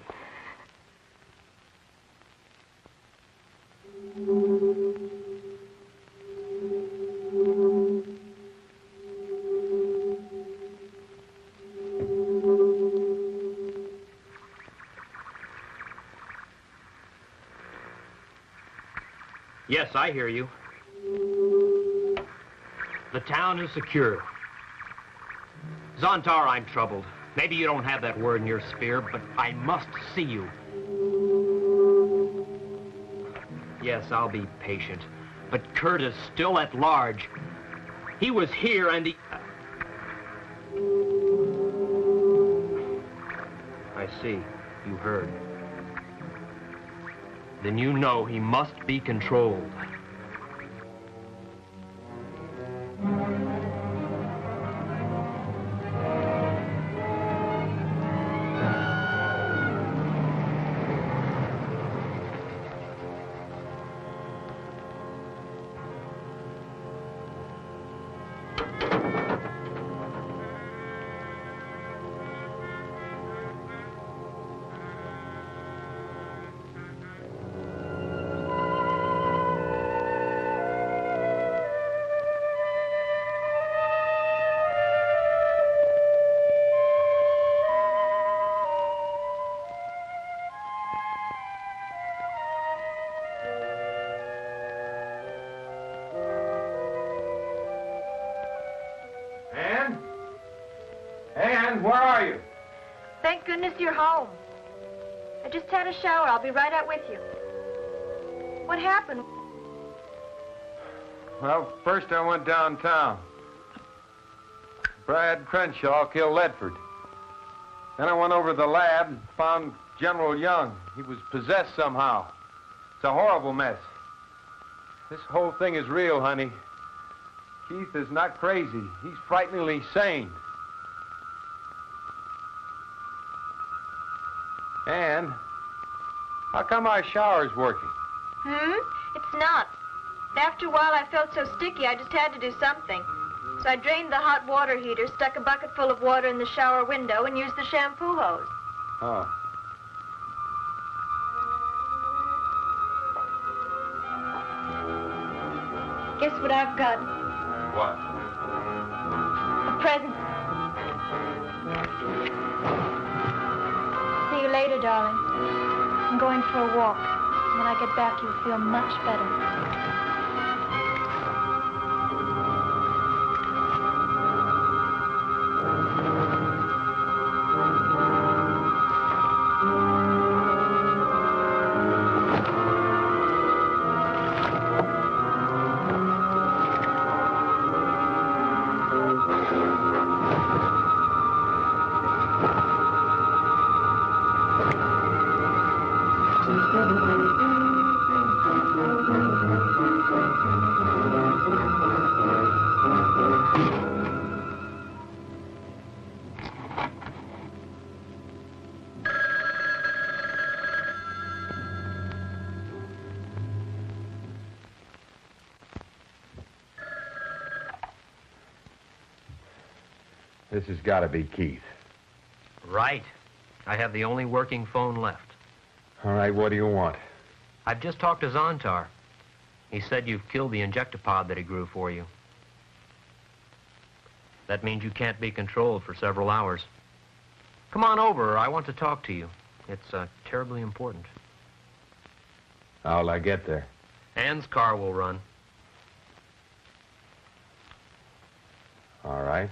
Yes, I hear you. The town is secure. Zontar, I'm troubled. Maybe you don't have that word in your sphere, but I must see you. Yes, I'll be patient. But Kurt is still at large. He was here and he... I see. You heard. Then you know he must be controlled. Ann, where are you? Thank goodness you're home. I just had a shower. I'll be right out with you. What happened? Well, first I went downtown. Brad Crenshaw killed Ledford. Then I went over to the lab and found General Young. He was possessed somehow. It's a horrible mess. This whole thing is real, honey. Keith is not crazy. He's frighteningly sane. Ann, how come our shower's working? It's not. After a while, I felt so sticky, I just had to do something. So I drained the hot water heater, stuck a bucket full of water in the shower window, and used the shampoo hose. Oh. Guess what I've got? What? A present. See you later, darling. I'm going for a walk. When I get back, you'll feel much better. This has got to be Keith. Right. I have the only working phone left. All right, what do you want? I've just talked to Zontar. He said you've killed the injectopod that he grew for you. That means you can't be controlled for several hours. Come on over. I want to talk to you. It's terribly important. How'll I get there? Ann's car will run. All right.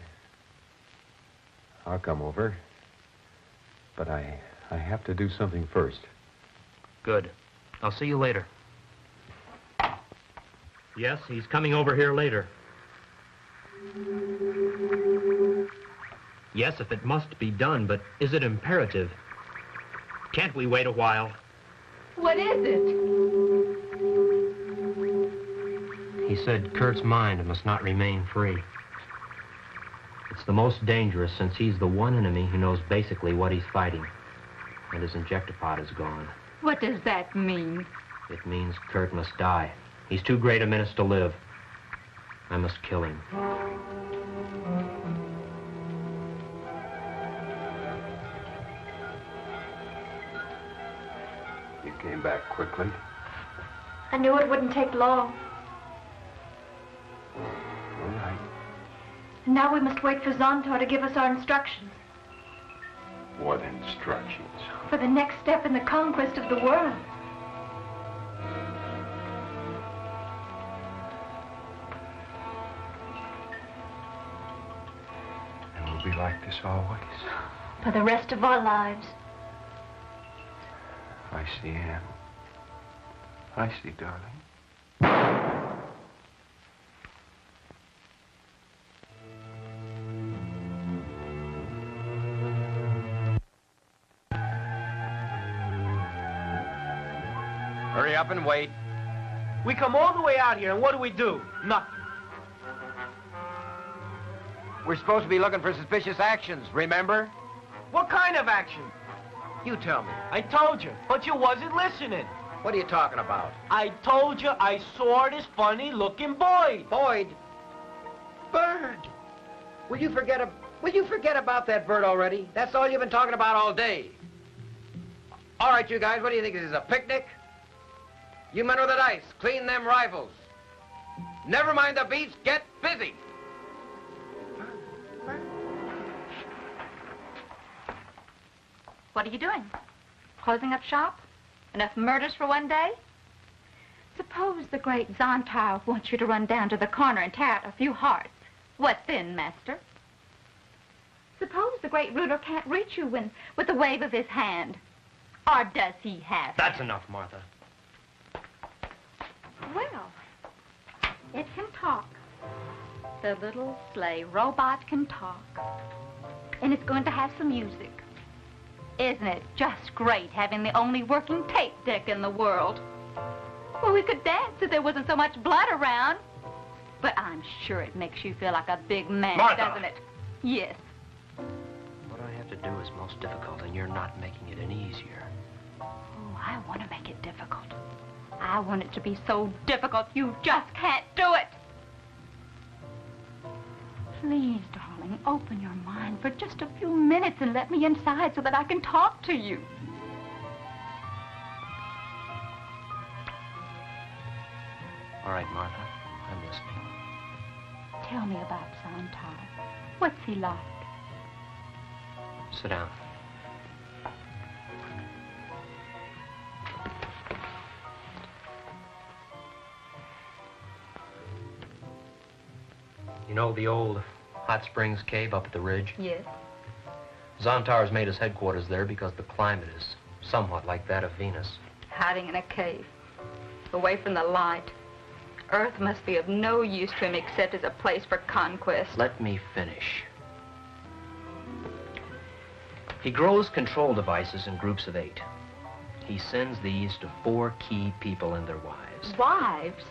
I'll come over. But I have to do something first. Good. I'll see you later. Yes, he's coming over here later. Yes, if it must be done, but is it imperative? Can't we wait a while? What is it? He said Kurt's mind must not remain free. It's the most dangerous since he's the one enemy who knows basically what he's fighting. And his injectopod is gone. What does that mean? It means Kurt must die. He's too great a menace to live. I must kill him. You came back quickly. I knew it wouldn't take long. All right. And now we must wait for Zontar to give us our instructions. What instructions? For the next step in the conquest of the world. And we'll be like this always. For the rest of our lives. I see, Ann. I see, darling. Hurry up and wait. We come all the way out here, and what do? Nothing. We're supposed to be looking for suspicious actions, remember? What kind of action? You tell me. I told you, but you wasn't listening. What are you talking about? I told you I saw this funny-looking Boyd. Boyd? Bird. Will you forget about that bird already? That's all you've been talking about all day. All right, you guys, what do you think? This is a picnic? You men with the dice, clean them rifles. Never mind the beats, get busy. What are you doing? Closing up shop? Enough murders for one day? Suppose the great Zontar wants you to run down to the corner and tear out a few hearts. What then, master? Suppose the great ruler can't reach you with a wave of his hand. Or does he have to? That's enough, Martha. Well, it can talk. The little sleigh robot can talk. And it's going to have some music. Isn't it just great having the only working tape deck in the world? Well, we could dance if there wasn't so much blood around. But I'm sure it makes you feel like a big man, Martha! doesn't it? Yes. What I have to do is most difficult, and you're not making it any easier. Oh, I want to make it difficult. I want it to be so difficult you just can't do it. Please, darling, open your mind for just a few minutes and let me inside so that I can talk to you. All right, Martha. I'm listening. Tell me about Zontar. What's he like? Sit down. You know the old Hot Springs Cave up at the ridge? Yes. Zontar has made his headquarters there because the climate is somewhat like that of Venus. Hiding in a cave, away from the light. Earth must be of no use to him except as a place for conquest. Let me finish. He grows control devices in groups of 8. He sends these to 4 key people and their wives. Wives?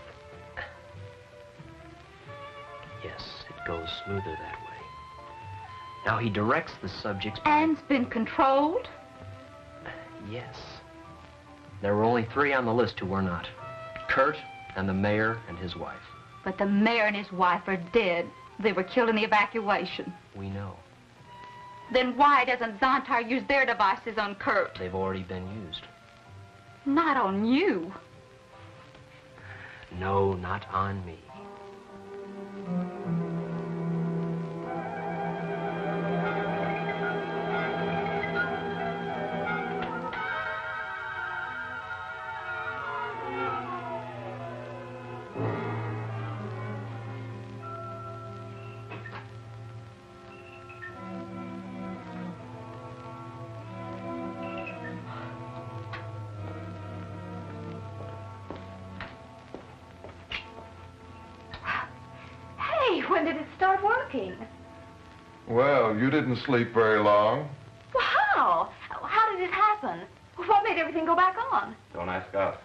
Yes, it goes smoother that way. Now he directs the subjects... Anne's been controlled? Yes. There were only 3 on the list who were not. Kurt and the mayor and his wife. But the mayor and his wife are dead. They were killed in the evacuation. We know. Then why doesn't Zontar use their devices on Kurt? They've already been used. Not on you. No, not on me. When did it start working? Well, you didn't sleep very long. Well, how? How did it happen? What made everything go back on? Don't ask us.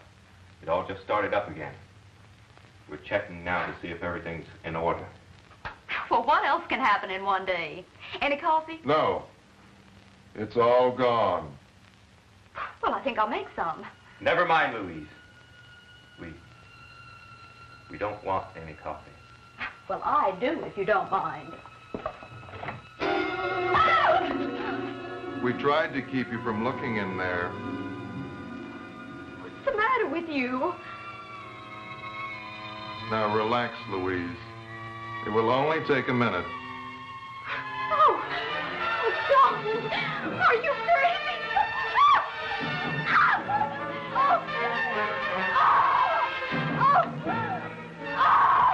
It all just started up again. We're checking now to see if everything's in order. Well, what else can happen in one day? Any coffee? No. It's all gone. Well, I think I'll make some. Never mind, Louise. We don't want any coffee. Well, I do, if you don't mind. We tried to keep you from looking in there. What's the matter with you? Now relax, Louise. It will only take a minute. Oh, John, are you crazy?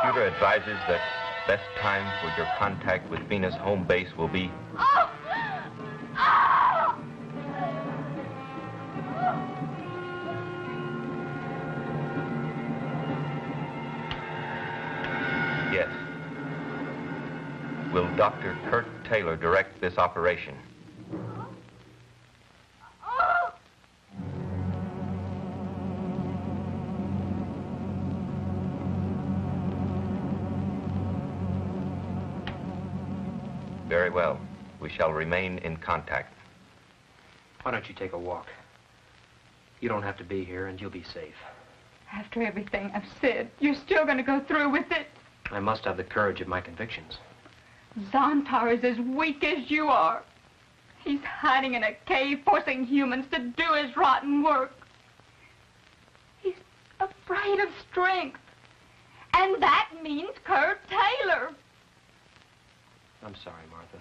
Computer advises that best time for your contact with Venus home base will be... Yes. Will Dr. Kurt Taylor direct this operation? Very well. We shall remain in contact. Why don't you take a walk? You don't have to be here, and you'll be safe. After everything I've said, you're still going to go through with it? I must have the courage of my convictions. Zontar is as weak as you are. He's hiding in a cave, forcing humans to do his rotten work. He's afraid of strength. And that means Kurt Taylor. I'm sorry, Martha.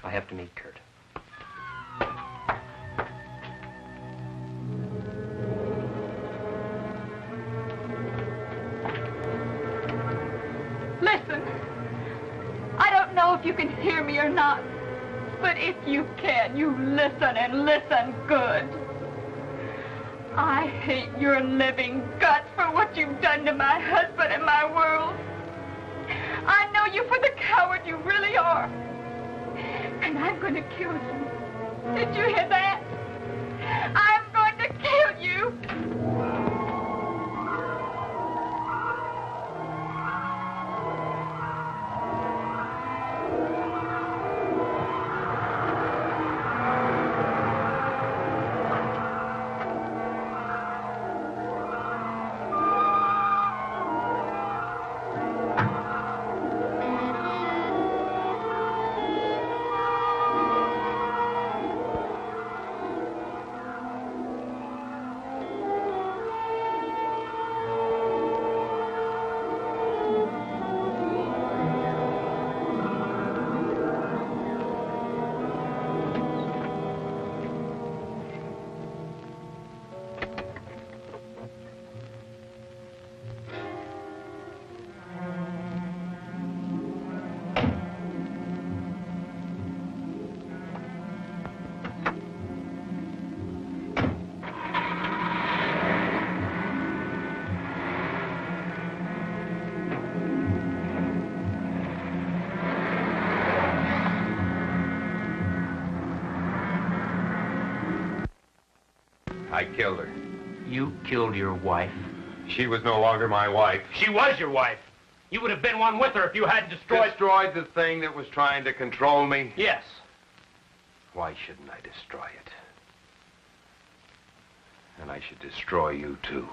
I have to meet Kurt. Listen, I don't know if you can hear me or not, but if you can, you listen and listen good. I hate your living guts for what you've done to my husband and my world. I know you for the coward you really are. And I'm going to kill you. Did you hear that? I'm going to kill you. I killed her. You killed your wife? She was no longer my wife. She was your wife. You would have been one with her if you hadn't destroyed... Destroyed the thing that was trying to control me? Yes. Why shouldn't I destroy it? And I should destroy you, too.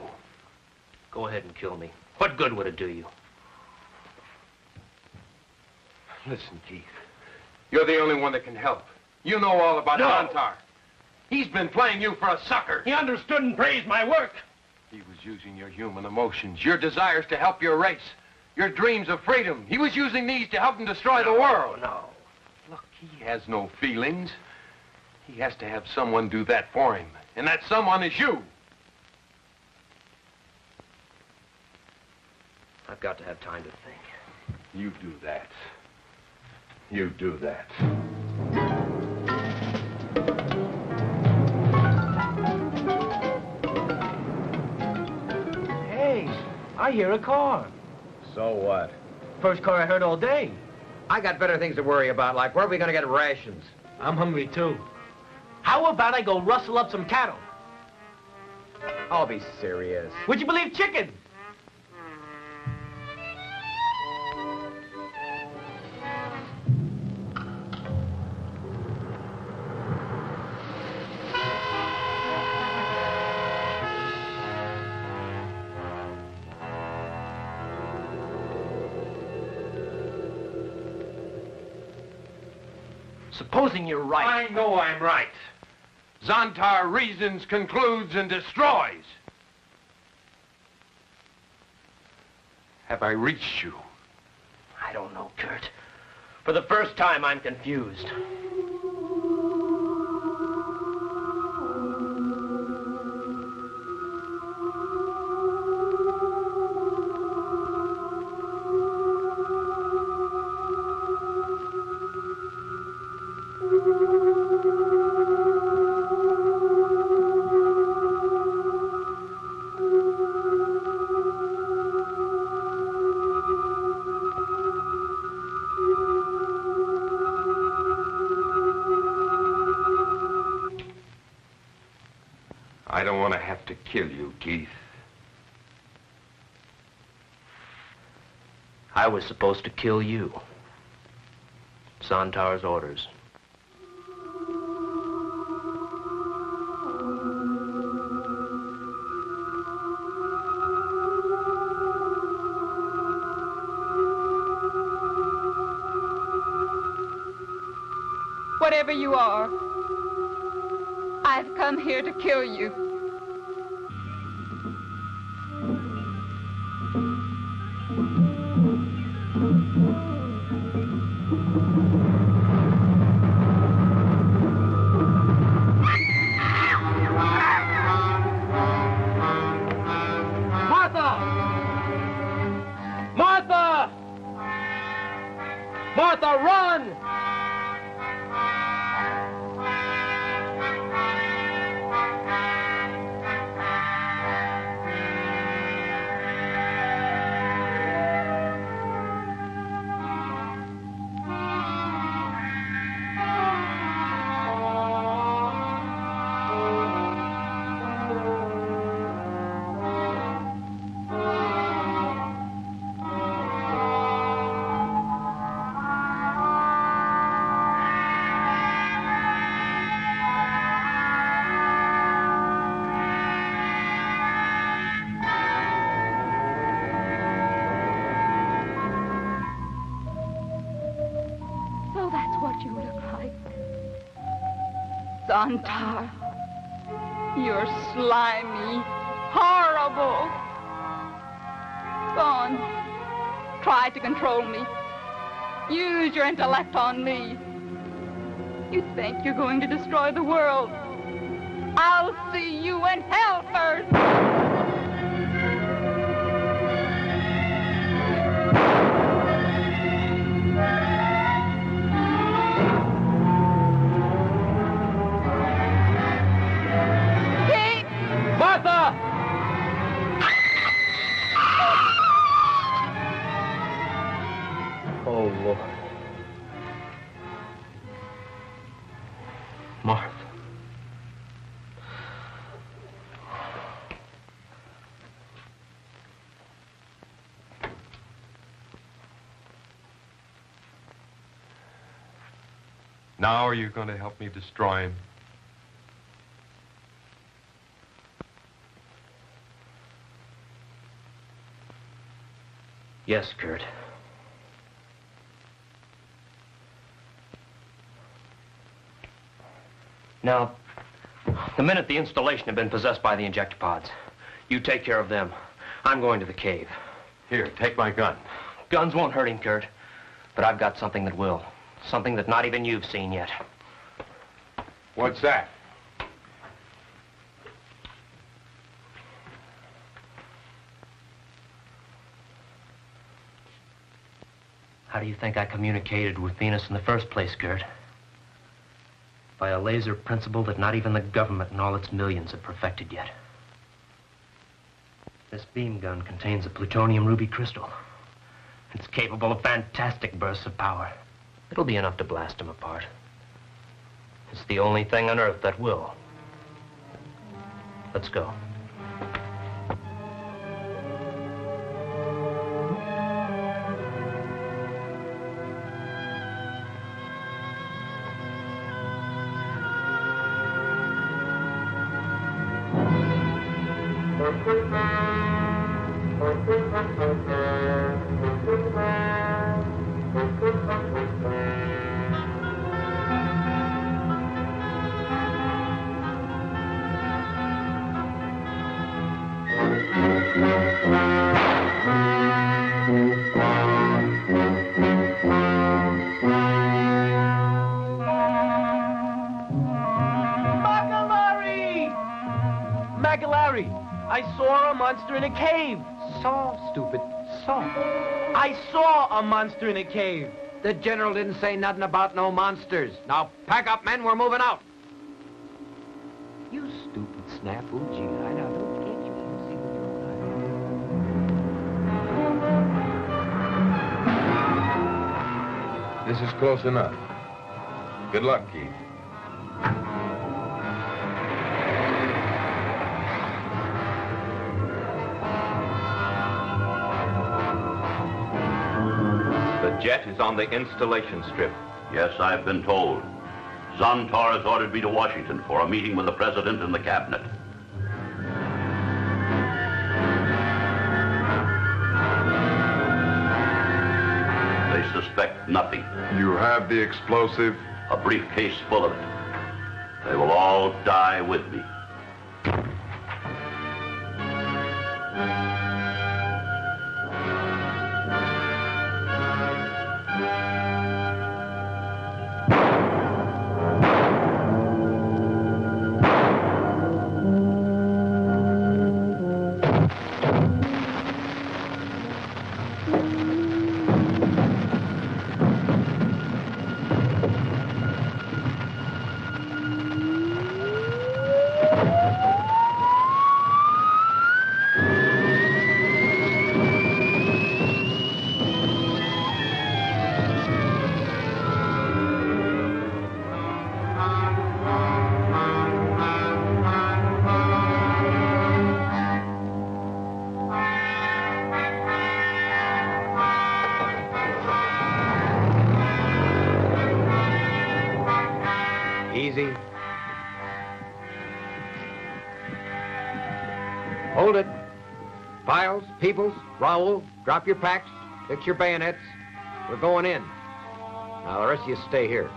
Go ahead and kill me. What good would it do you? Listen, Keith. You're the only one that can help. You know all about Zontar. He's been playing you for a sucker. He understood and praised my work. He was using your human emotions, your desires to help your race, your dreams of freedom. He was using these to help him destroy the world. No. Look, he has no feelings. He has to have someone do that for him. And that someone is you. I've got to have time to think. You do that. You do that. Hey, I hear a car. So what? First car I heard all day. I got better things to worry about, like where are we gonna get rations? I'm hungry, too. How about I go rustle up some cattle? I'll be serious. Would you believe chicken? Supposing you're right. I know I'm right. Zontar reasons, concludes, and destroys. Have I reached you? I don't know, Kurt. For the first time, I'm confused. I don't want to have to kill you, Keith. I was supposed to kill you. Zontar's orders. Whatever you are, I've come here to kill you. Martha! Martha! Martha, run! So that's what you look like. Zontar. You're slimy, horrible. Go on. Try to control me. Use your intellect on me. You think you're going to destroy the world. I'll see you in hell first. Martha! Oh, Lord. Martha. Now are you going to help me destroy him? Yes, Kurt. Now, the minute the installation had been possessed by the injector pods, you take care of them. I'm going to the cave. Here, take my gun. Guns won't hurt him, Kurt. But I've got something that will. Something that not even you've seen yet. What's that? How do you think I communicated with Venus in the first place, Kurt? By a laser principle that not even the government and all its millions have perfected yet. This beam gun contains a plutonium ruby crystal. It's capable of fantastic bursts of power. It'll be enough to blast them apart. It's the only thing on Earth that will. Let's go. I saw a monster in a cave. Saw, stupid, saw. I saw a monster in a cave. The general didn't say nothing about no monsters. Now, pack up, men, we're moving out. You stupid snafu, gee, I know. Can't you even see with your own This is close enough. Good luck, Keith. The jet is on the installation strip. Yes, I've been told. Zontar has ordered me to Washington for a meeting with the president and the cabinet. They suspect nothing. You have the explosive? A briefcase full of it. They will all die with me. Easy. Hold it. Files, Peoples, Raoul, drop your packs, fix your bayonets. We're going in. Now, the rest of you stay here.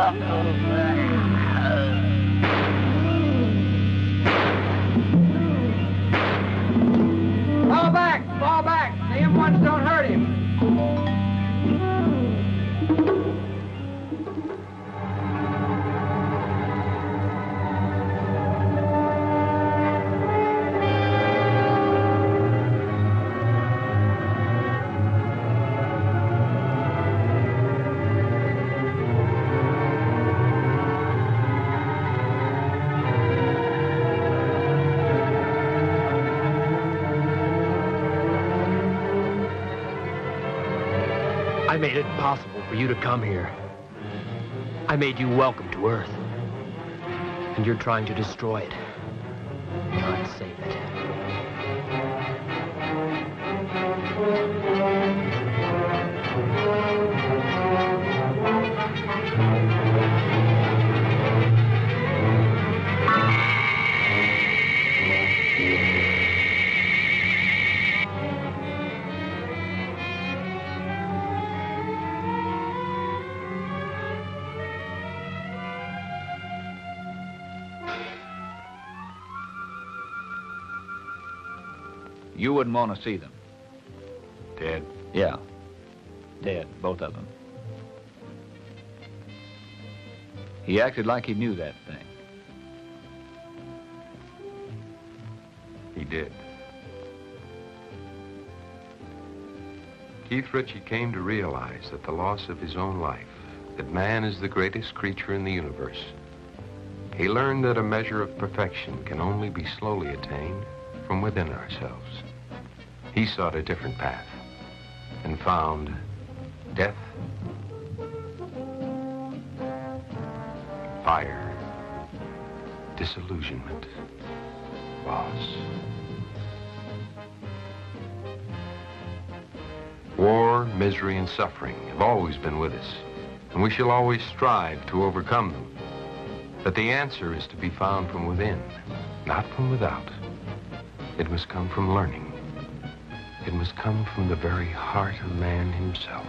Fall back! Fall back! The M1s don't hurt him. I made it possible for you to come here. I made you welcome to Earth. And you're trying to destroy it. Not save it. You wouldn't want to see them. Dead? Yeah. Dead, both of them. He acted like he knew that thing. He did. Keith Ritchie came to realize that the loss of his own life, that man is the greatest creature in the universe. He learned that a measure of perfection can only be slowly attained from within ourselves. He sought a different path and found death, fire, disillusionment, loss. War, misery, and suffering have always been with us, and we shall always strive to overcome them. But the answer is to be found from within, not from without. It must come from learning. It must come from the very heart of man himself.